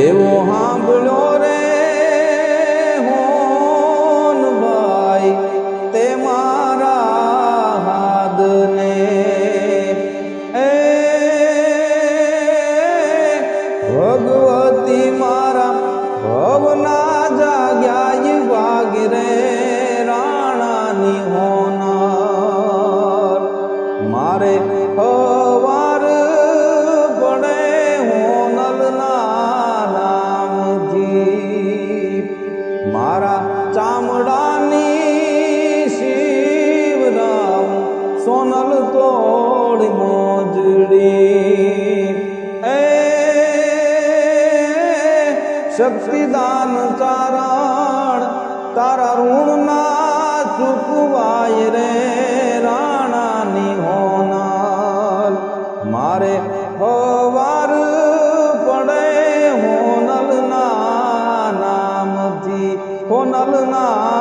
એવો સાંભળ્યો રે હોન ભાઈ તે મારા હાદને એ ભગવતી મારા ભવના જાગ્યા વાગ રે રાણાની હોનાર મારે હવાર પડે હોનલના નામથી મારા ચામડાની શિવરામ સોનલ તોડ મોજડી એ શક્તિદાન ચારણ તારા ઋણના ચૂકવાય રે રાણાની હોનાલ મારે હવાર પડે હોનલના નામથી હોનલના